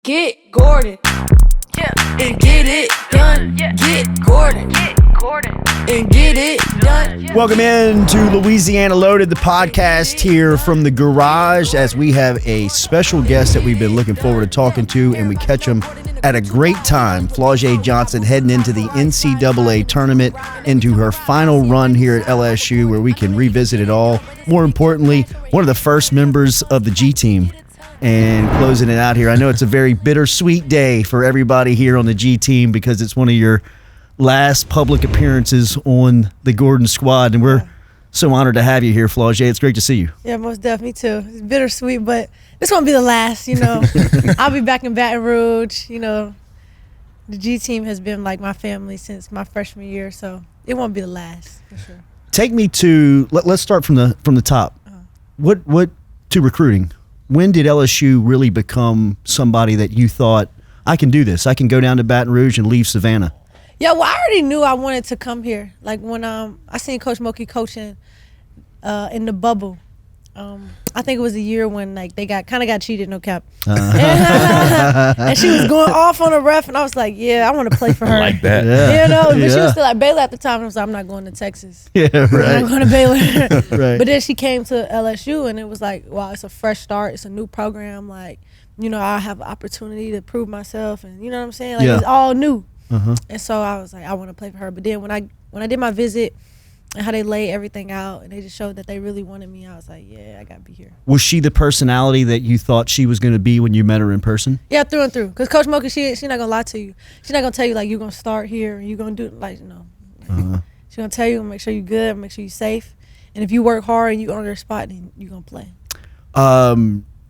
Get Gordon. Yeah. And get it done. Yeah. Get Gordon. Get Gordon. And get it done. Welcome in to Louisiana Loaded, the podcast here from the garage, as we have a special guest that we've been looking forward to talking to, and we catch him at a great time. Flau'jae Johnson heading into the NCAA tournament, into her final run here at LSU, where we can revisit it all. More importantly, one of the first members of the G team. And closing it out here, I know it's a very bittersweet day for everybody here on the G team because it's one of your last public appearances on the Gordon squad, and we're so honored to have you here, Flau'jae. It's great to see you. Yeah, most definitely too. It's bittersweet, but this won't be the last, I'll be back in Baton Rouge. The G team has been like my family since my freshman year, so it won't be the last for sure. Take me to let's start from the top. What to recruiting? When did LSU really become somebody that you thought, I can do this? I can go down to Baton Rouge and leave Savannah. Yeah, well, I already knew I wanted to come here. Like when I seen Coach Mulkey coaching in the bubble. I think it was the year when they got cheated, no cap. And she was going off on a ref, and I was like, yeah, I want to play for her. Like that. But she was still at Baylor at the time, and I was like, I'm not going to Texas. Yeah, right. I'm going to Baylor. Right. But then she came to LSU, and it was like, wow, it's a fresh start. It's a new program. I have an opportunity to prove myself, and you know what I'm saying? It's all new. And so I was like, I want to play for her. But then when I did my visit and how they laid everything out and they just showed that they really wanted me, I was like, yeah, I got to be here. Was she the personality that you thought she was going to be when you met her in person? Yeah, through and through. Because Coach Mulkey, she's not going to lie to you. She's not going to tell you, you're going to start here and you're going to do it. She's going to tell you and make sure you're good, make sure you're safe. And if you work hard and you earn your spot, then you're going to play.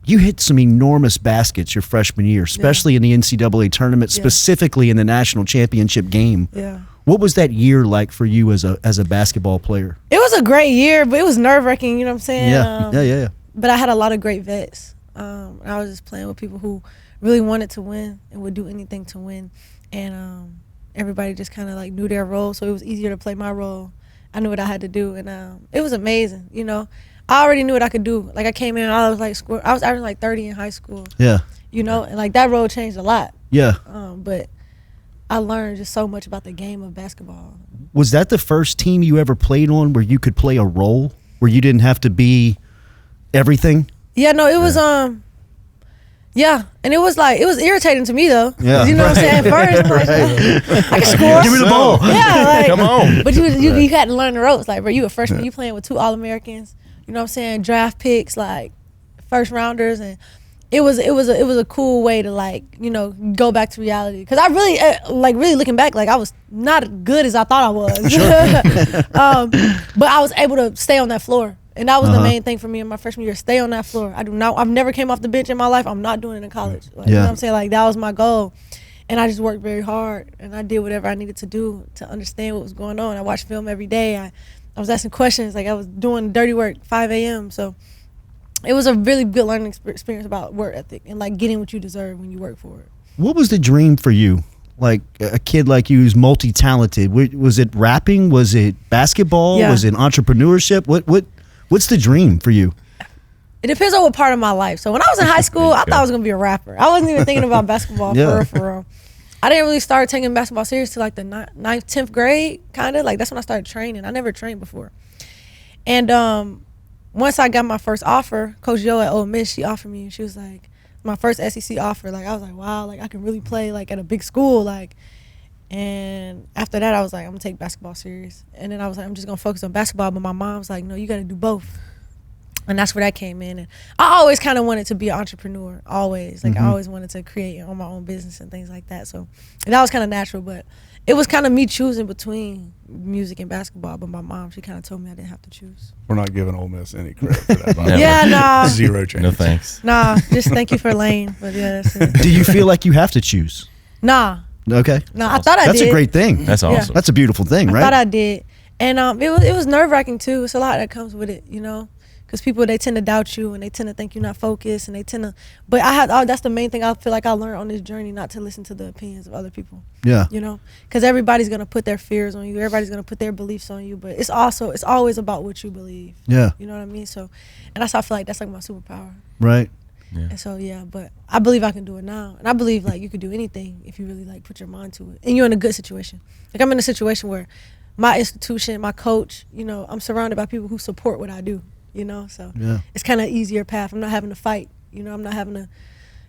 You hit some enormous baskets your freshman year, especially in the NCAA tournament, specifically in the national championship game. Yeah. What was that year like for you as a basketball player? It was a great year, but it was nerve-wracking, you know what I'm saying? Yeah. But I had a lot of great vets. I was just playing with people who really wanted to win and would do anything to win. And everybody just kind of knew their role, so it was easier to play my role. I knew what I had to do, and it was amazing, I already knew what I could do. I came in, I was averaging 30 in high school. Yeah. And that role changed a lot. Yeah. But I learned just so much about the game of basketball. Was that the first team you ever played on where you could play a role, where you didn't have to be everything? Yeah, no, it was and it was it was irritating to me though. Yeah. You know what I'm saying? At first, I can score. Give me the ball. Yeah, Come on. But you had to learn the ropes. Bro, you a freshman, you playing with 2 All-Americans. You know what I'm saying? Draft picks, first rounders, and it was a cool way to go back to reality. Because I really really looking back, I was not as good as I thought I was. But I was able to stay on that floor, and that was the main thing for me in my freshman year. Stay on that floor. I've never came off the bench in my life. I'm not doing it in college. You know what I'm saying? That was my goal. And I just worked very hard, and I did whatever I needed to do to understand what was going on. I watched film every day. I was asking questions, I was doing dirty work 5 a.m. So it was a really good learning experience about work ethic and getting what you deserve when you work for it. What was the dream for you? A kid like you who's multi-talented. Was it rapping? Was it basketball? Yeah. Was it entrepreneurship? What's the dream for you? It depends on what part of my life. So when I was in high school, I thought I was going to be a rapper. I wasn't even thinking about basketball for real. I didn't really start taking basketball serious till the 9th, 10th grade, kind of. That's when I started training. I never trained before. And once I got my first offer, Coach Yo at Ole Miss, she offered me, and she was my first SEC offer. I was wow, I can really play at a big school. And after that, I was I'm going to take basketball serious. And then I was I'm just going to focus on basketball. But my mom was no, you got to do both. And that's where that came in. And I always kind of wanted to be an entrepreneur, always. I always wanted to create on my own business and things like that. So that was kind of natural, but it was kind of me choosing between music and basketball. But my mom, she kind of told me I didn't have to choose. We're not giving Ole Miss any credit for that. By Yeah, nah. Zero chance. No thanks. Nah, just thank you for Lane. But yeah, that's it. Do you feel like you have to choose? Nah. Okay. Nah, I thought I did. That's a great thing. That's awesome. That's a beautiful thing, right? I thought I did. And it was nerve-wracking too. It's a lot that comes with it, Because people, they tend to doubt you and they tend to think you're not focused and they tend to, but that's the main thing I feel like I learned on this journey, not to listen to the opinions of other people. Yeah. Because everybody's going to put their fears on you. Everybody's going to put their beliefs on you, but it's always about what you believe. Yeah. You know what I mean? So, and that's how I feel like that's my superpower. Right. Yeah. And so but I believe I can do it now, and I believe like you could do anything if you really like put your mind to it, and you're in a good situation. Like I'm in a situation where my institution, my coach, you know, I'm surrounded by people who support what I do, you know, so it's kind of easier path. I'm not having to fight, you know, I'm not having to,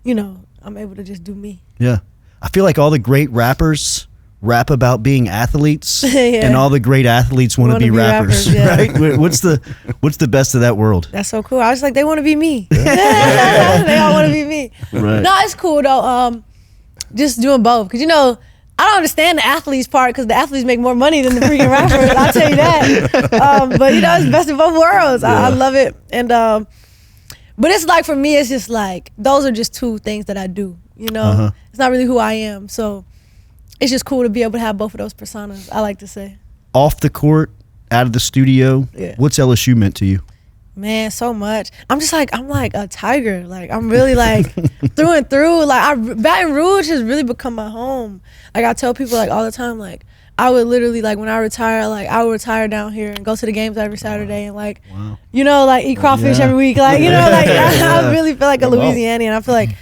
you know, I'm able to just do me. Yeah. I feel like all the great rappers rap about being athletes, and all the great athletes want to be rappers, right? What's the best of that world? That's so cool. I was like, they want to be me. They all want to be me. Right. No, it's cool though. Just doing both, because you know, I don't understand the athletes part, because the athletes make more money than the freaking rappers. I'll tell you that. But you know, it's best of both worlds. I love it. And but it's like, for me, it's just like, those are just two things that I do. You know, it's not really who I am. So it's just cool to be able to have both of those personas, I like to say. Off the court, out of the studio, what's LSU meant to you? Man, so much. I'm like a tiger. Like, I'm really like through and through. Like, Baton Rouge has really become my home. Like, I tell people like all the time, like, I would literally, like, when I retire, like, I would retire down here and go to the games every Saturday and, like, you know, like, eat crawfish every week. Like, you know, like, I really feel like a Louisianian. And I feel like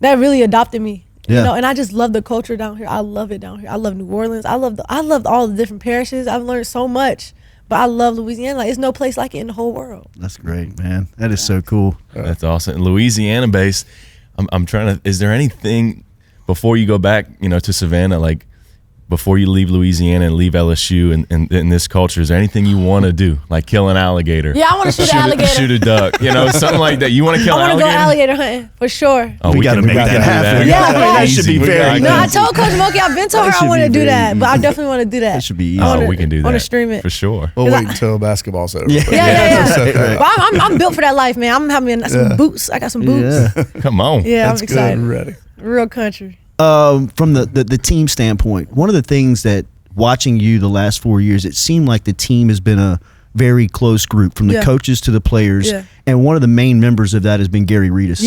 that really adopted me. You know, and I just love the culture down here. I love it down here. I love New Orleans. I loved all the different parishes. I've learned so much. But I love Louisiana. Like, there's no place like it in the whole world. That's great, man. That is so cool. That's awesome. Louisiana based. I'm trying to. Is there anything before you go back, you know, to Savannah, like before you leave Louisiana and leave LSU and in this culture, is there anything you want to do, like kill an alligator? Yeah, I want to shoot an alligator. Shoot a duck. You know, something like that. You want to kill an alligator? I want to go alligator hunting for sure. Oh, we got to make that happen. Yeah, that should be very. No, I told Coach Mulkey, I've been told her I want to do that, but I definitely want to do that. That should be easy. Oh, we can do that. I want to stream it for sure. We'll wait until basketball's over. Yeah. Well, I'm built for that life, man. I'm having some boots. I got some boots. Come on. Yeah, That's I'm excited. Good. Ready. Real country. From the team standpoint, one of the things that watching you the last 4 years, it seemed like the team has been a very close group, from the coaches to the players, and one of the main members of that has been Gary Reedus.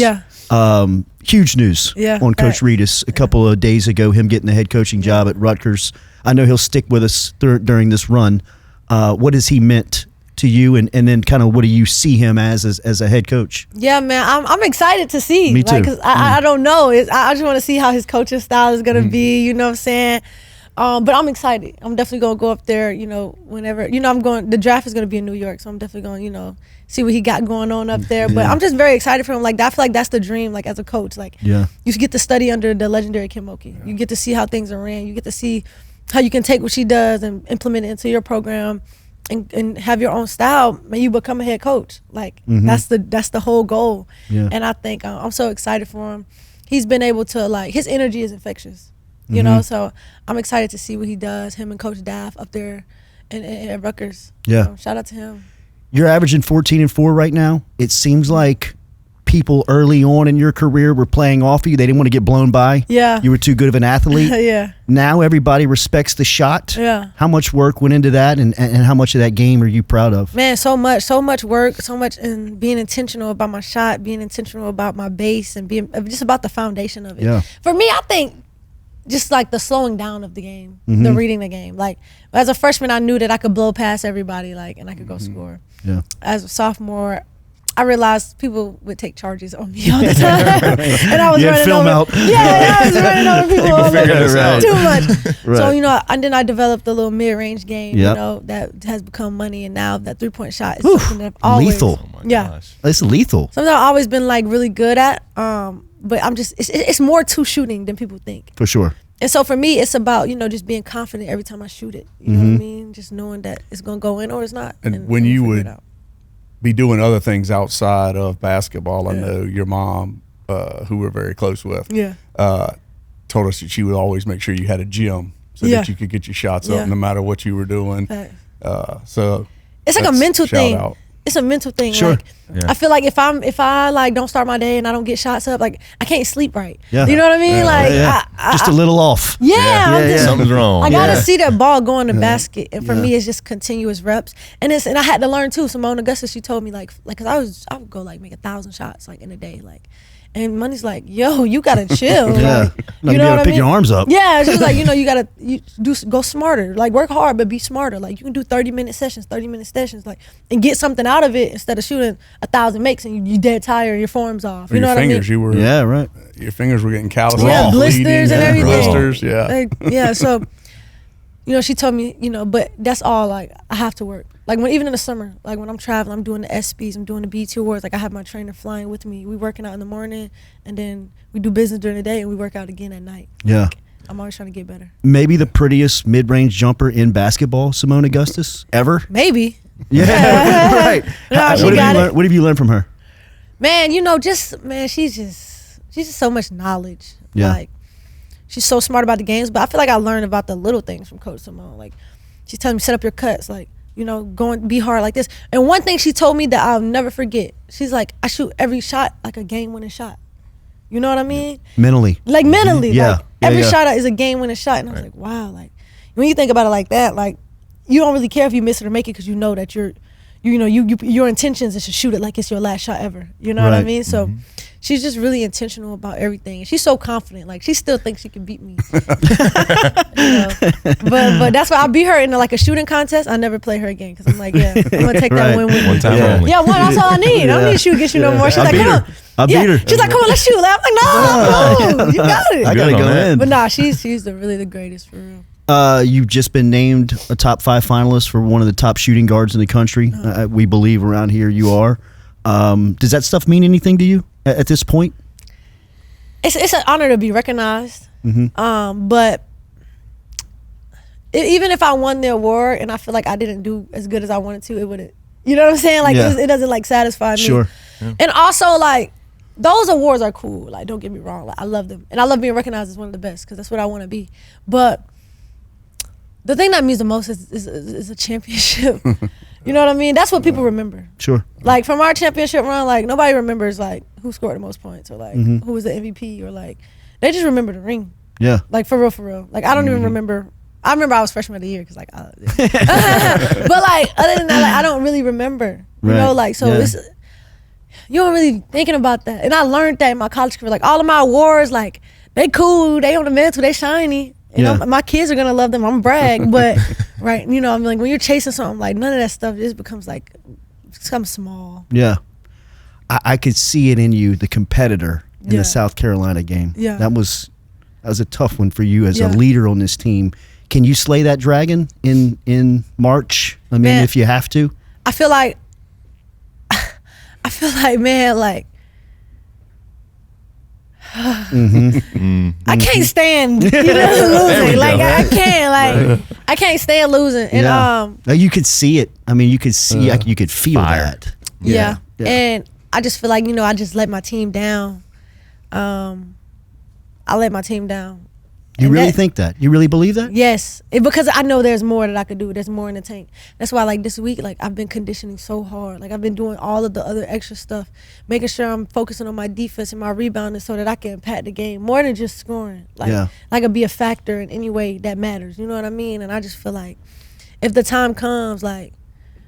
Huge news on Coach Reedus a couple of days ago, him getting the head coaching job at Rutgers. I know he'll stick with us during this run. What has he meant to you, and then kind of what do you see him as a head coach? Yeah, man, I'm excited to see. Me too. Like, 'cause I don't know. I just want to see how his coaching style is going to be, you know what I'm saying? But I'm excited. I'm definitely going to go up there, you know, whenever. You know, the draft is going to be in New York, so I'm definitely going to, you know, see what he got going on up there. But I'm just very excited for him. Like, I feel like that's the dream, like, as a coach. Like, you get to study under the legendary Kim Mulkey. You get to see how things are ran. You get to see how you can take what she does and implement it into your program and have your own style. And you become a head coach. Like, that's the whole goal. And I think I'm so excited for him. He's been able to, like, his energy is infectious. You know, so I'm excited to see what he does, him and Coach Daff up there at Rutgers. Yeah. Shout out to him. You're averaging 14-4 right now. It seems like people early on in your career were playing off of you. They didn't want to get blown by. Yeah. You were too good of an athlete. Now everybody respects the shot. How much work went into that, and how much of that game are you proud of? Man, so much work, so much in being intentional about my shot, being intentional about my base, and being just about the foundation of it. For me, I think just like the slowing down of the game, the reading the game. Like, as a freshman, I knew that I could blow past everybody, like, and I could go score. As a sophomore, I realized people would take charges on me all the time, and I was running over. I was running over people too much. So, you know, and then I developed a little mid-range game, you know, that has become money, and now that three-point shot is something that I've always lethal. It's lethal. Something I've always been like really good at. But I'm just, it's more to shooting than people think. For sure. And so for me, it's about, you know, just being confident every time I shoot it. You know what I mean? Just knowing that it's going to go in or it's not. And when you would be doing other things outside of basketball, I know your mom, who we're very close with, told us that she would always make sure you had a gym so that you could get your shots up no matter what you were doing. So it's like a mental thing. It's a mental thing. Sure. Like, I feel like if I like don't start my day and I don't get shots up, like I can't sleep right. You know what I mean? Like just a little off. Something's wrong. I gotta see that ball go in the basket, and for me, it's just continuous reps. And I had to learn too. Seimone Augustus, she told me like, cause I would go like make 1,000 shots like in a day, like, And Money's like, yo, you gotta chill. Yeah. Like, Not you gonna be know able what to I pick mean? your arms up. Yeah, she was like, you know, you gotta go smarter. Like, work hard, but be smarter. Like, you can do 30-minute sessions, like, and get something out of it instead of shooting 1,000 makes and you dead tired and your form's off. You know what fingers, I mean? Your fingers were getting calloused. Yeah, blisters and everything. Blisters, yeah. Like, yeah, so, you know, she told me, you know, but that's all, like, I have to work. Like, even in the summer, like, when I'm traveling, I'm doing the SBs, I'm doing the BT Awards, like, I have my trainer flying with me. We working out in the morning, and then we do business during the day, and we work out again at night. Yeah. Like, I'm always trying to get better. Maybe the prettiest mid-range jumper in basketball, Seimone Augustus, ever? Maybe. Yeah, right. No, she got it. What have you learned from her? Man, you know, she's just so much knowledge. Yeah. Like, she's so smart about the games, but I feel like I learned about the little things from Coach Seimone. Like, she's telling me, set up your cuts, like, you know, be hard like this. And one thing she told me that I'll never forget, she's like, I shoot every shot like a game-winning shot. You know what I mean? Mentally. Like, mentally. Yeah. Like, every Yeah. shot is a game-winning shot. And I was like, wow. Like, when you think about it like that, like, you don't really care if you miss it or make it because you know that your intentions is to shoot it like it's your last shot ever. You know what I Right. mean? So she's just really intentional about everything. And she's so confident. Like, she still thinks she can beat me. You know? But that's why I beat her in like a shooting contest. I never play her again because I'm like, yeah, I'm gonna take that win with me. One time Yeah. only. Yeah, one. That's all I need. I don't need to shoot against you no more. She's like, come on. I beat her. She's like, come on, let's shoot. I'm like, no, you got it. I gotta Good on go that. in. But nah, she's really the greatest for real. You've just been named a top 5 finalist for one of the top shooting guards in the country. We believe around here you are. Does that stuff mean anything to you at this point? It's an honor to be recognized. But even if I won the award and I feel like I didn't do as good as I wanted to, it wouldn't. You know what I'm saying? Like, Yeah. it doesn't like satisfy me. Sure. And also, like, those awards are cool. Like, don't get me wrong. Like, I love them. And I love being recognized as one of the best because that's what I want to be. But the thing that means the most is a championship. You know what I mean? That's what people remember. Sure. Like, from our championship run, like, nobody remembers, like, who scored the most points or, like, who was the MVP or, like, they just remember the ring. Yeah. Like, for real. Like, I don't even remember. I remember I was freshman of the year because, like, but, like, other than that, like, I don't really remember. You know, like, so Yeah. it's, you don't really thinking about that. And I learned that in my college career. Like, all of my awards, like, they cool, they on the mantle, they shiny. You know, my kids are gonna love them. I'm brag, but right, you know, I'm like, when you're chasing something, like, none of that stuff just becomes small. Yeah. I could see it in you, the competitor in Yeah. the South Carolina game. Yeah. That was a tough one for you as a Yeah. leader on this team. Can you slay that dragon in March? I mean, Man. if you have to. I feel like, man, like, I can't stand losing. Like, I can't, I can't stand losing. And Like, you could see it. I mean, you could see, you could feel Fire. that. yeah. Yeah. And I just feel like, you know, I just let my team down. I let my team down. You And really that- think that? You really believe that? Yes, because I know there's more that I could do. There's more in the tank. That's why, like, this week, like, I've been conditioning so hard. Like, I've been doing all of the other extra stuff, making sure I'm focusing on my defense and my rebounding so that I can impact the game more than just scoring. Like, Yeah. I could be a factor in any way that matters. You know what I mean? And I just feel like if the time comes, like,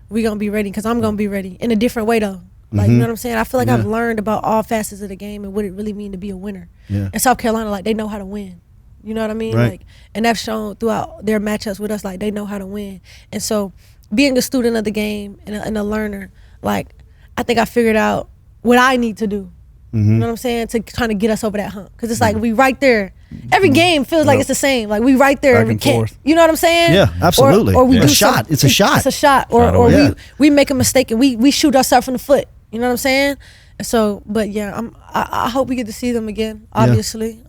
we gonna be ready because I'm gonna be ready in a different way though. Like, you know what I'm saying? I feel like I've learned about all facets of the game and what it really mean to be a winner. Yeah. And South Carolina, like, they know how to win. You know what I mean? Right. Like, and that's shown throughout their matchups with us. Like, they know how to win. And so, being a student of the game and a learner, like, I think I figured out what I need to do. You know what I'm saying? To kind of get us over that hump. Because it's like we right there. Every game feels like it's the same. Like, we right there. Back and we and can't. forth. You know what I'm saying? Yeah, absolutely. Or we Yeah. do A shot. something- It's a shot. It's a shot. Or Shot away. Yeah. we make a mistake and we shoot ourselves in the foot. You know what I'm saying? And so, but yeah, I hope we get to see them again. Obviously.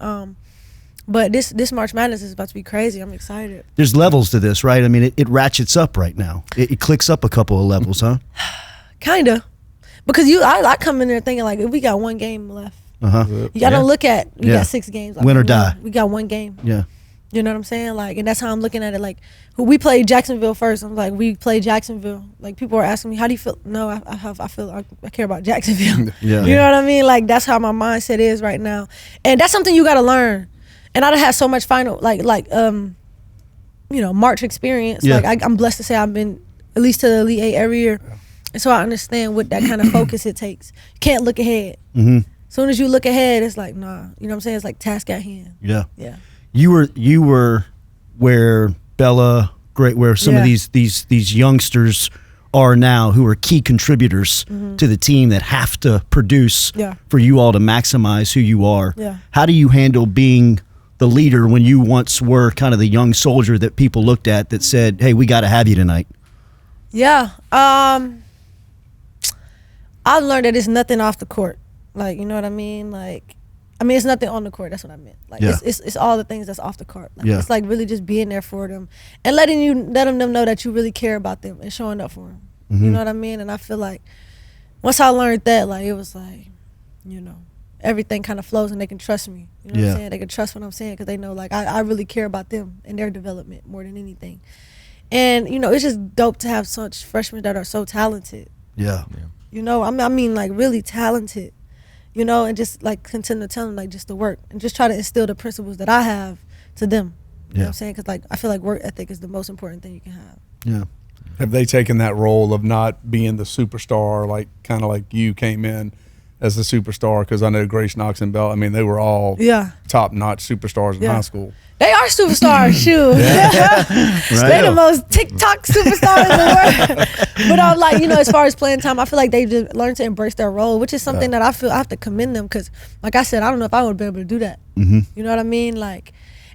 But this March Madness is about to be crazy. I'm excited. There's levels to this, right? I mean, it ratchets up right now. It clicks up a couple of levels, huh? Kinda. Because I come in there thinking, like, if we got one game left. Uh-huh. You gotta look at we Yeah. got 6 games. Like, Win or die. We got one game. Yeah. You know what I'm saying? Like, and that's how I'm looking at it. Like, we played Jacksonville first. I'm like, we played Jacksonville. Like, people are asking me, how do you feel? No, I care about Jacksonville. Yeah. You know what I mean? Like, that's how my mindset is right now. And that's something you gotta learn. And I done had so much March experience. Yeah. Like, I'm blessed to say I've been at least to the Elite 8 every year. And so I understand what that kind of focus it takes. You can't look ahead. soon as you look ahead, it's like, nah. You know what I'm saying? It's like task at hand. Yeah. Yeah. You were where Bella, where some of these youngsters are now, who are key contributors to the team that have to produce for you all to maximize who you are. Yeah. How do you handle being the leader when you once were kind of the young soldier that people looked at that said, hey, we got to have you tonight? Yeah. I've learned that it's nothing off the court. Like, you know what I mean? Like, it's nothing on the court. That's what I meant. Like, it's all the things that's off the court. Like, it's like really just being there for them and letting them know that you really care about them and showing up for them. You know what I mean? And I feel like once I learned that, like, it was like, you know, everything kind of flows and they can trust me. You know what I'm saying? They can trust what I'm saying because they know, like, I really care about them and their development more than anything. And, you know, it's just dope to have such freshmen that are so talented. Yeah. You know, I mean, like, really talented. You know, and just like continue to tell them like just to work and just try to instill the principles that I have to them. You know what I'm saying? Because like I feel like work ethic is the most important thing you can have. Yeah. Have they taken that role of not being the superstar, like kind of like you came in as the superstar? Because I know Grace Knox and Bell, I mean, they were all top-notch superstars in high school. They are superstars, shoot. They're the most TikTok superstars in the world. But I'm like, you know, as far as playing time, I feel like they've just learned to embrace their role, which is something that I feel I have to commend them because, like I said, I don't know if I would be able to do that. You know what I mean? Like,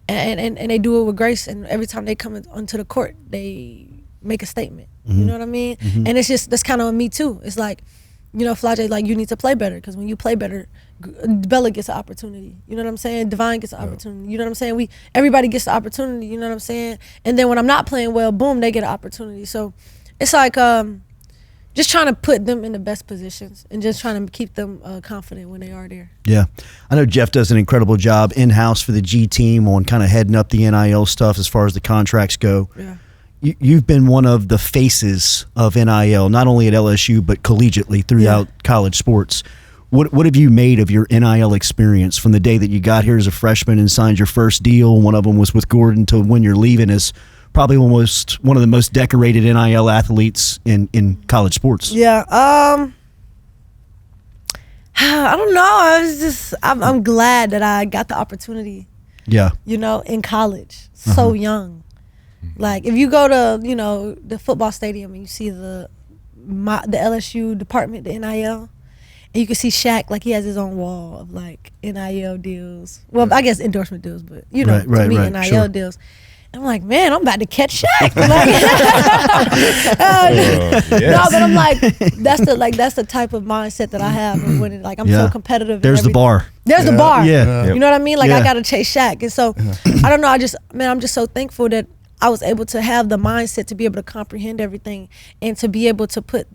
and they do it with grace, and every time they come onto the court, they make a statement. You know what I mean? And it's just, that's kind of me too. It's like, you know, Flau'jae, like, you need to play better because when you play better, Bella gets an opportunity. You know what I'm saying? Divine gets an opportunity. You know what I'm saying? Everybody gets the opportunity. You know what I'm saying? And then when I'm not playing well, boom, they get an opportunity. So it's like just trying to put them in the best positions and just trying to keep them confident when they are there. Yeah. I know Jeff does an incredible job in-house for the G team on kind of heading up the NIL stuff as far as the contracts go. Yeah. You've been one of the faces of NIL, not only at LSU, but collegiately throughout college sports. What have you made of your NIL experience from the day that you got here as a freshman and signed your first deal? One of them was with Gordon to when you're leaving as probably almost one of the most decorated NIL athletes in college sports. Yeah. I don't know. I'm glad that I got the opportunity. Yeah. You know, in college, so young. Like if you go to, you know, the football stadium and you see the LSU department, the NIL, and you can see Shaq, like he has his own wall of like NIL deals. Well, I guess endorsement deals, but you know, to me, NIL deals. I'm like, man, I'm about to catch Shaq. No, but I'm like, that's the type of mindset that I have when like I'm so competitive. There's the bar. There's the bar. Yeah. You know what I mean? Like I gotta chase Shaq, and so I don't know. I'm just so thankful that I was able to have the mindset to be able to comprehend everything and to be able to put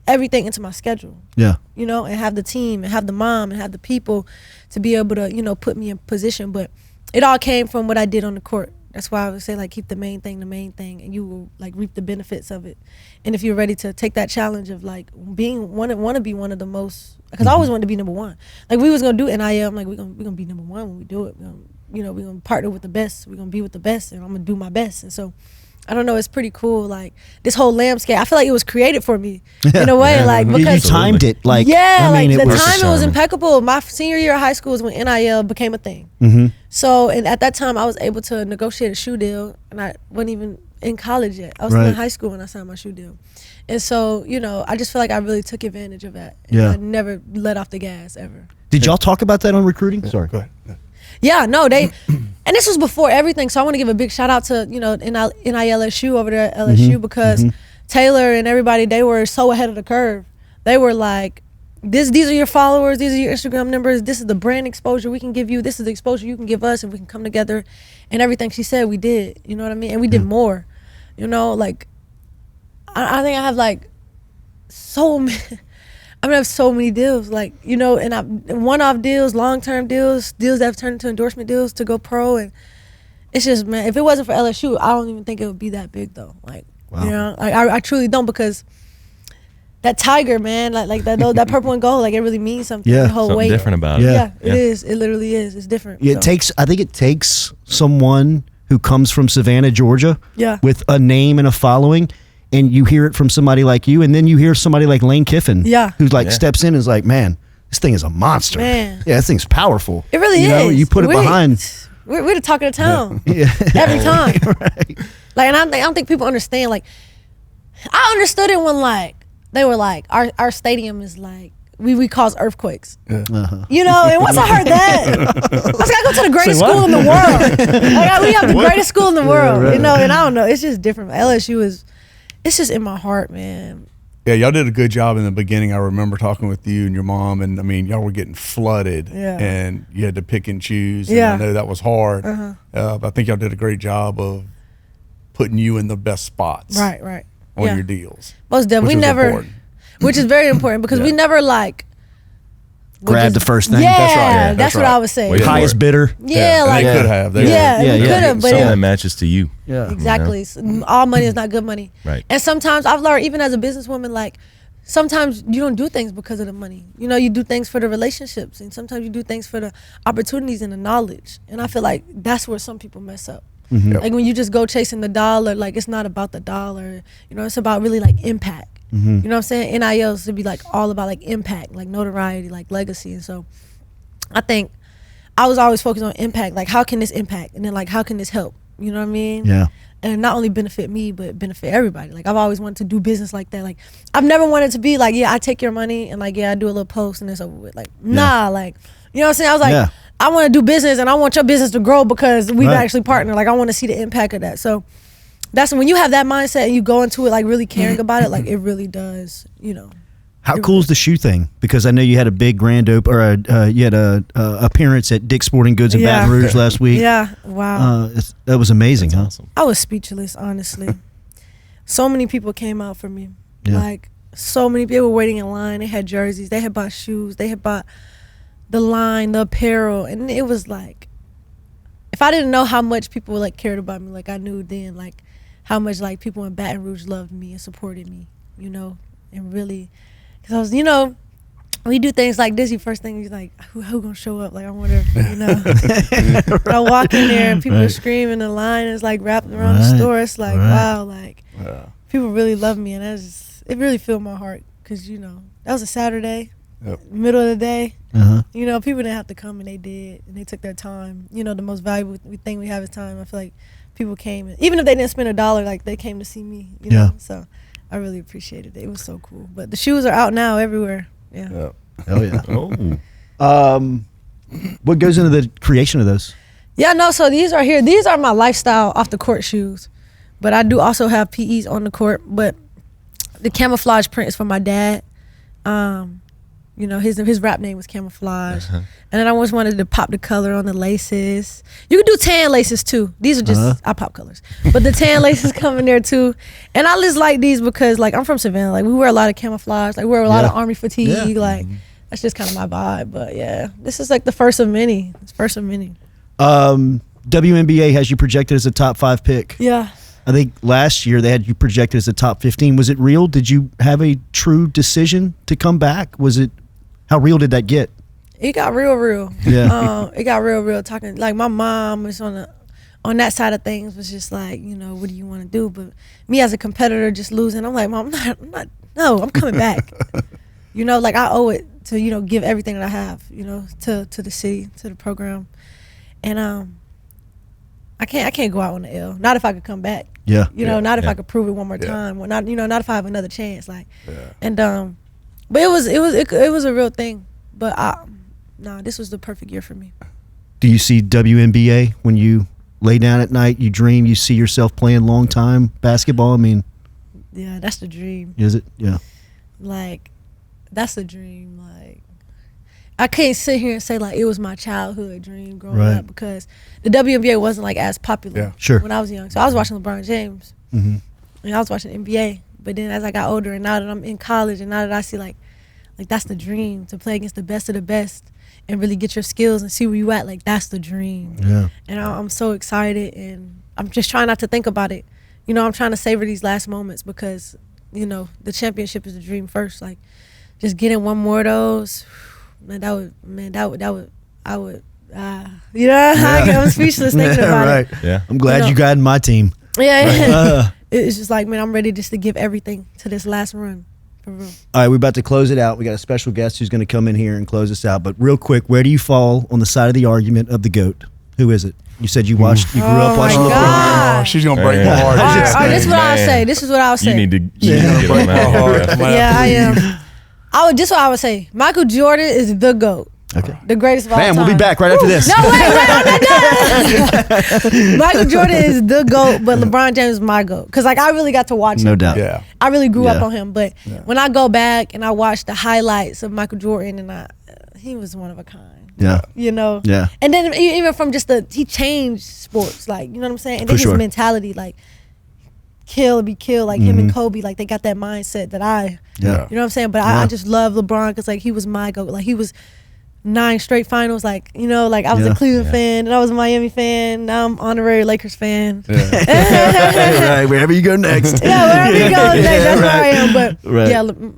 everything into my schedule. Yeah. You know, and have the team and have the mom and have the people to be able to, you know, put me in position. But it all came from what I did on the court. That's why I would say, like, keep the main thing, and you will like reap the benefits of it. And if you're ready to take that challenge of like want to be one of the most, because I always wanted to be number one. Like we was gonna do NIL, I'm like we're gonna be number one when we do it. We're gonna partner with the best. We're gonna be with the best, and I'm gonna do my best. And so, I don't know, it's pretty cool. Like this whole landscape, I feel like it was created for me in a way. Like because you timed it. Like I mean, the timing was impeccable. My senior year of high school is when NIL became a thing. So, and at that time, I was able to negotiate a shoe deal, and I wasn't even in college yet. I was still in high school when I signed my shoe deal. And so, you know, I just feel like I really took advantage of that. And I never let off the gas ever. Did y'all talk about that on recruiting? Sorry. Go ahead. Yeah, no, and this was before everything. So I want to give a big shout out to, you know, NILSU over there at LSU because Taylor and everybody, they were so ahead of the curve. They were like, these are your followers, these are your Instagram numbers, this is the brand exposure we can give you, this is the exposure you can give us, and we can come together. And everything she said, we did, you know what I mean? And we did more, you know, like, I think I have like I have so many deals, like, you know, and one-off deals, long-term deals that have turned into endorsement deals to go pro. And it's just, man, if it wasn't for LSU, I don't even think it would be that big though. Like, you know, like I truly don't, because that tiger, man, like that purple and gold, like it really means something. Yeah, the whole something weight. different about it. Yeah, it is. It literally is. It's different. Yeah, I think it takes someone who comes from Savannah, Georgia, with a name and a following, and you hear it from somebody like you, and then you hear somebody like Lane Kiffin, who like steps in and is like, man, this thing is a monster. Man. Yeah, this thing's powerful. It really you is. Know, you put it behind. We're the talk of the town. Yeah. Every time. Right. Like, and I don't think people understand. Like, I understood it when like they were like, our stadium is like we cause earthquakes. Yeah. You know, and once I heard that, I was like, I go to the greatest school in the world. Like, we have the greatest school in the world. right. You know, and I don't know. It's just different. LSU it's just in my heart, man. Yeah, y'all did a good job in the beginning. I remember talking with you and your mom, and I mean, y'all were getting flooded, and you had to pick and choose. And I know that was hard, but I think y'all did a great job of putting you in the best spots, Right. on your deals. Most definitely. We never, important. which is very important because we never like Grab the first thing. Yeah, That's right. that's what I would say. Wait for Highest it. bidder. Yeah, And like they could have. They we Yeah. could have, but Something that matches to you. Yeah. exactly. All money is not good money. Right. And sometimes I've learned, even as a businesswoman, like sometimes you don't do things because of the money. You know, you do things for the relationships, and sometimes you do things for the opportunities and the knowledge. And I feel like that's where some people mess up. Yep. Like when you just go chasing the dollar, like it's not about the dollar. You know, it's about really like impact. You know what I'm saying? NILs to be like all about like impact, like notoriety, like legacy. And so I think I was always focused on impact. Like, how can this impact? And then like, how can this help? You know what I mean? Yeah. And not only benefit me, but benefit everybody. Like, I've always wanted to do business like that. Like, I've never wanted to be like, yeah, I take your money and like, yeah, I do a little post and it's over with. Like, nah, like, you know what I'm saying? I was like, I want to do business and I want your business to grow because we've actually partnered. Like, I want to see the impact of that. So that's when you have that mindset and you go into it like really caring about it, like it really does, you know. How cool is the shoe thing? Because I know you had a big grand open, or you had a appearance at Dick's Sporting Goods in Baton Rouge last week. Yeah, wow. That was amazing, huh? Awesome. I was speechless, honestly. So many people came out for me. Yeah. Like, so many people were waiting in line. They had jerseys. They had bought shoes. They had bought the line, the apparel. And it was like, if I didn't know how much people like cared about me, like I knew then, like how much like people in Baton Rouge loved me and supported me, you know, and really, because I was, you know, when you do things like this, your first thing is like, who gonna show up? Like, I wonder, you know. I walk in there and people are screaming, the line is like wrapped around the store. It's like, wow, like people really love me, and that's just, it really filled my heart because, you know, that was a Saturday, middle of the day. You know, people didn't have to come, and they did, and they took their time. You know, the most valuable thing we have is time. I feel like people came, and even if they didn't spend $1, like they came to see me. You know, so I really appreciated it. It was so cool. But the shoes are out now everywhere. Yeah. Hell yeah. Oh. What goes into the creation of those? Yeah, no, so these are here. These are my lifestyle off the court shoes. But I do also have PEs on the court. But the camouflage print is for my dad. You know, his rap name was Camouflage. And then I always wanted to pop the color on the laces. You can do tan laces too. These are just, I pop colors. But the tan laces come in there too. And I just like these because, like, I'm from Savannah. Like, we wear a lot of camouflage. Like, we wear a lot of army fatigue. Like, that's just kind of my vibe. But yeah, this is like the first of many. It's first of many. WNBA has you projected as a top 5 pick. Yeah. I think last year they had you projected as a top 15. Was it real? Did you have a true decision to come back? Was it, how real did that get? It got real. Yeah. It got real. Talking, like, my mom was on that side of things, was just like, you know, what do you want to do? But me as a competitor just losing, I'm like, Mom, I'm coming back. You know, like, I owe it to, you know, give everything that I have, you know, to the city, to the program. And I can't go out on the L. Not if I could come back. Yeah. You know, not if I could prove it one more time. Well, not, you know, not if I have another chance. Like, and but it was a real thing. But this was the perfect year for me. Do you see WNBA when you lay down at night, you dream, you see yourself playing long time basketball? I mean, yeah, that's the dream. Is it? Yeah. Like, that's the dream. Like, I can't sit here and say like it was my childhood dream growing up because the WNBA wasn't like as popular when I was young. So I was watching LeBron James and I was watching NBA. But then as I got older and now that I'm in college and now that I see like that's the dream, to play against the best of the best and really get your skills and see where you at, like that's the dream. Yeah. And I'm so excited and I'm just trying not to think about it. You know, I'm trying to savor these last moments because, you know, the championship is the dream first. Like, just getting one more of those, I would, you know, I'm speechless thinking about it. Yeah. I'm glad You know? you got in my team. Yeah. It's just like, man, I'm ready just to give everything to this last run All right, we're about to close it out. We got a special guest who's going to come in here and close us out. But real quick, where do you fall on the side of the argument of the GOAT? Who is it? You said you grew up watching LeBron. Oh, she's gonna break my heart. All right, this is what I'll say. This is what I'll say. You need to get on that. Yeah, I am. This is what I would say. Michael Jordan is the GOAT. Okay. The greatest of all time. Man, we'll be back right after this. No, wait, I'm not done. Michael Jordan is the GOAT, but LeBron James is my GOAT. Because, like, I really got to watch him. No doubt. Yeah. I really grew up on him. But when I go back and I watch the highlights of Michael Jordan, and he was one of a kind. Yeah. You know? Yeah. And then even from just he changed sports. Like, you know what I'm saying? And then his mentality, like, kill or be killed. Like, him and Kobe, like, they got that mindset that you know what I'm saying? But I just love LeBron because, like, he was my GOAT. Like, he was 9 straight finals, like, you know, like I was a Cleveland fan, and I was a Miami fan. Now I'm honorary Lakers fan. Right, wherever you go next. Wherever you go next, that's where I am. But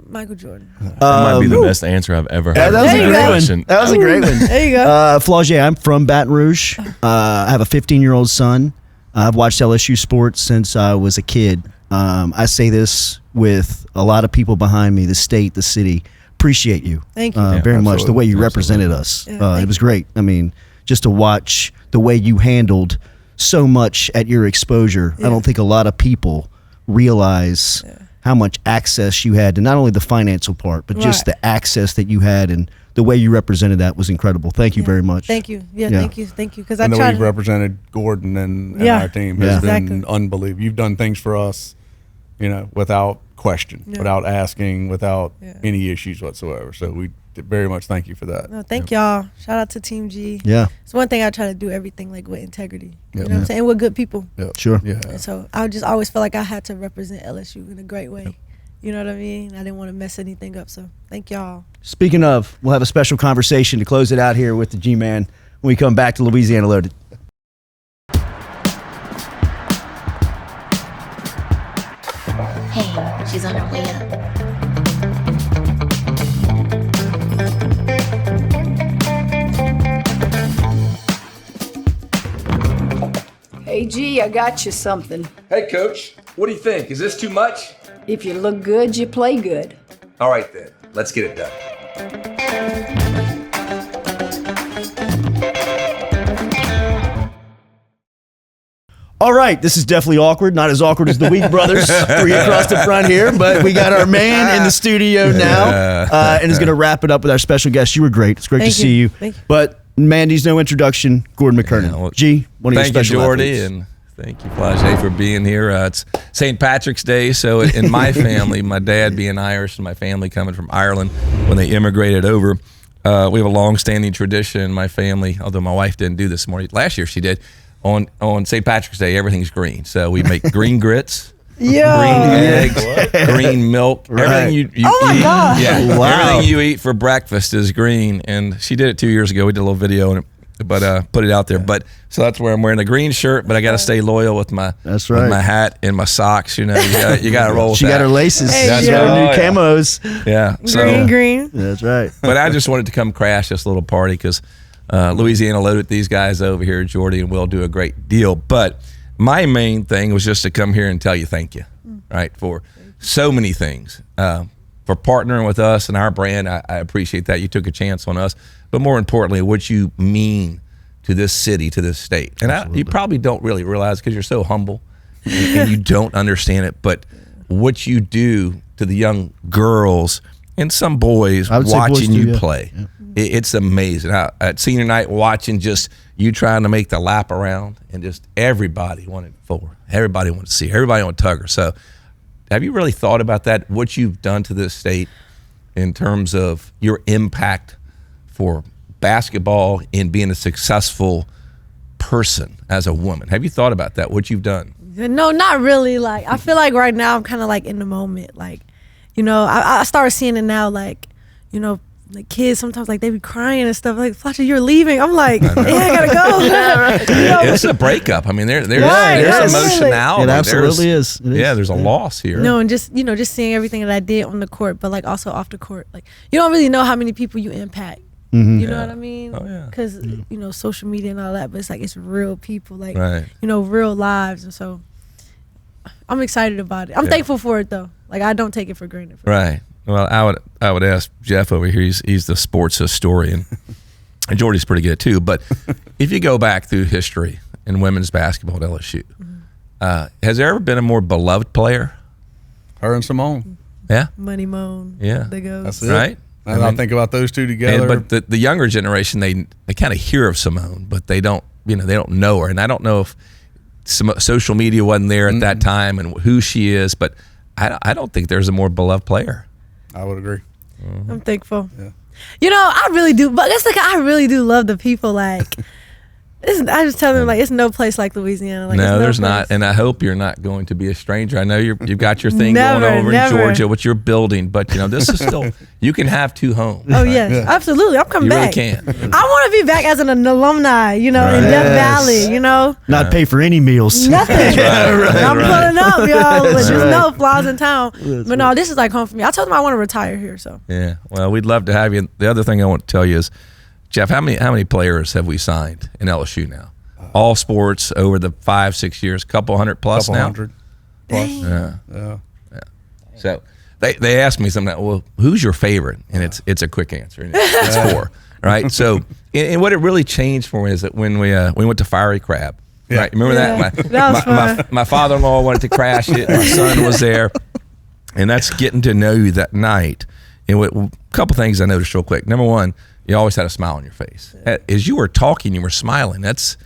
Michael Jordan. That might be the best answer I've ever heard. That was a great one. That was a great one. There you go. Flau'jae, I'm from Baton Rouge. I have a 15-year-old son. I've watched LSU sports since I was a kid. I say this with a lot of people behind me, the state, the city. Appreciate you. Thank you. Very much. The way you represented us. It was great. I mean, just to watch the way you handled so much at your exposure. I don't think a lot of people realize how much access you had to not only the financial part, but just the access that you had, and the way you represented that was incredible. Thank you very much. Thank you. Thank you. Because the way you represented Gordon and our team has been unbelievable. You've done things for us, you know, without question, without asking, without any issues whatsoever. So we very much thank you for that. No, thank y'all. Shout out to Team G. Yeah. It's one thing I try to do everything like with integrity. You know what I'm saying? And with good people. Sure. Yeah. And so I just always felt like I had to represent LSU in a great way. You know what I mean? I didn't want to mess anything up. So thank y'all. Speaking of, we'll have a special conversation to close it out here with the G-Man when we come back to Louisiana Loaded. Hey, she's on her way up. Hey, G, I got you something. Hey, Coach. What do you think? Is this too much? If you look good, you play good. All right, then. Let's get it done. All right, this is definitely awkward. Not as awkward as the Week Brothers three across the front here, but we got our man in the studio now, and is going to wrap it up with our special guest. You were great. It's great to see you. Thank you. But Mandy's no introduction. Gordon McKernan. Yeah, well, G, one of your special Thank you, athletes. Jordy, and thank you, Flau'jae, for being here. It's St. Patrick's Day, so in my family, my dad being Irish and my family coming from Ireland when they immigrated over, we have a long-standing tradition in my family, although my wife didn't do this morning. Last year she did. On St. Patrick's Day, everything's green. So we make green grits, green eggs, green milk. Everything you eat. God. Yeah, Wow. everything you eat for breakfast is green. And she did it 2 years ago. We did a little video on it, but put it out there. But so that's where I'm wearing a green shirt, but I got to stay loyal with my That's with right. my hat and my socks. You know, you got to roll with She that. got her laces. Hey, She got her yo. new Oh, yeah. camos. Yeah. So, Green. That's right. but I just wanted to come crash this little party because Louisiana Loaded, these guys over here, Jordy and Will, do a great deal. But my main thing was just to come here and tell you thank you, right, for so many things. For partnering with us and our brand, I appreciate that. You took a chance on us. But more importantly, what you mean to this city, to this state. And you probably don't really realize because you're so humble and you don't understand it. But what you do to the young girls and some boys I would say boys watching too, you yeah. play. Yeah. It's amazing. At senior night, watching just you trying to make the lap around, and just everybody wanted forward. Everybody wanted to see. Everybody wanted Tugger. So, have you really thought about that? What you've done to this state in terms of your impact for basketball and being a successful person as a woman? Have you thought about that? What you've done? No, not really. Like, I feel like right now I'm kind of like in the moment. Like, you know, I started seeing it now. Like, you know, like kids sometimes like they be crying and stuff. Like, Flau'jae, you're leaving. I'm like, yeah, I gotta go. You know, It's a breakup. I mean, there's Right, emotionality. It absolutely is. It is. Yeah, there's a loss here. no, and just, you know, just seeing everything that I did on the court, but like also off the court. Like, you don't really know how many people you impact. You know what I mean? Oh, yeah. Because, you know, social media and all that, but it's like it's real people, like, Right. you know, real lives. And so I'm excited about it. I'm thankful for it, though. Like, I don't take it for granted. Right. Well, I would ask Jeff over here. He's the sports historian, and Jordy's pretty good too. But if you go back through history in women's basketball at LSU, has there ever been a more beloved player? Her and Seimone. Yeah. Money Moan. Yeah. They go. That's it. Right. I think about those two together. But the younger generation, they kind of hear of Seimone, but they don't know her. And I don't know if social media wasn't there at that time and who she is, but I don't think there's a more beloved player. I would agree. I'm thankful. Yeah. You know, I really do. But that's like, I really do love the people. Like, I just tell them, like, it's no place like Louisiana. Like, No, there's place. not. And I hope you're not going to be a stranger. I know you've got your thing Never, going over never. in Georgia, what you're building, but this is still, you can have two homes. Oh, yes, absolutely. I'm coming You really back. can. I want to be back as an alumni, in Death Valley, Not pay for any meals. Nothing. I'm pulling up, y'all. But just right. no flies in town. But no, this is like home for me. I told them I want to retire here, so. Yeah. Well, we'd love to have you. The other thing I want to tell you is, Jeff, how many players have we signed in LSU now? All sports over the 5-6 years, couple hundred plus now. Plus. Yeah. So they asked me something. Well, who's your favorite? And it's a quick answer. And it's 4, right? So and what it really changed for me is that when we went to Fiery Crab, right? Remember that? My father-in-law wanted to crash it. My son was there, and that's getting to know you that night. And a couple things I noticed real quick. Number one, you always had a smile on your face. As you were talking, you were smiling. It's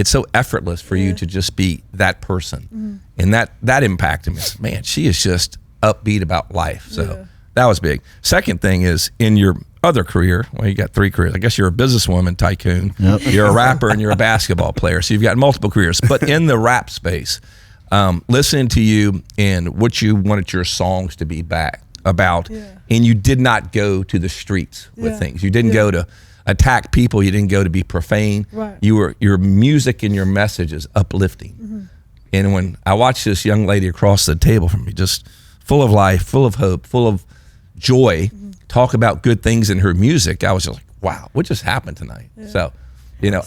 so effortless for you to just be that person. And that impacted me. Man, she is just upbeat about life. So that was big. Second thing is, in your other career, well, you got 3 careers. I guess you're a businesswoman tycoon. Yep. You're a rapper and you're a basketball player. So you've got multiple careers. But in the rap space, listening to you and what you wanted your songs to be about, and you did not go to the streets with things. You didn't go to attack people. You didn't go to be profane. Right. Your music and your message is uplifting. And when I watched this young lady across the table from me, just full of life, full of hope, full of joy, talk about good things in her music, I was just like, wow, what just happened tonight? So,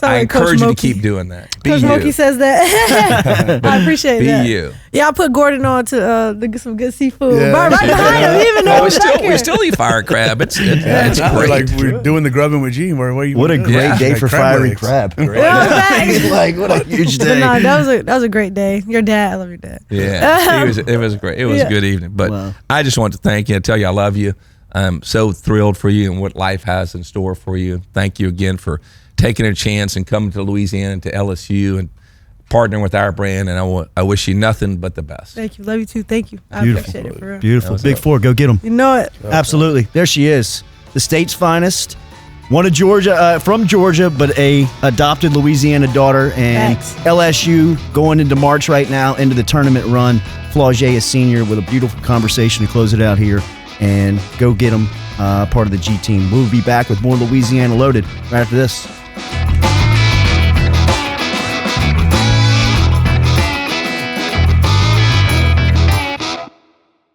I encourage you to keep doing that. Coach Mulkey says that. I appreciate that. Be you. Yeah, I put Gordon on to get some good seafood. Yeah. Right behind him, even though we still eat fire crab. It's great. Like we're doing the grubbing with Gene. What a great day for Fiery Crab. Like, what a huge day. But no, that was a great day. Your dad, I love your dad. Yeah, it was great. It was a good evening. But I just want to thank you and tell you I love you. I'm so thrilled for you and what life has in store for you. Thank you again for taking a chance and coming to Louisiana, to LSU, and partnering with our brand. And I wish you nothing but the best. Thank you. Love you too. Thank you. I Beautiful. appreciate it for real. Beautiful. Big 4, go get them. You know it. Absolutely. There she is. The state's finest. One of Georgia, from Georgia, but a adopted Louisiana daughter. And LSU going into March right now, into the tournament run. Flau'jae, a senior, with a beautiful conversation to close it out here. And go get them, part of the G team. We'll be back with more Louisiana Loaded right after this.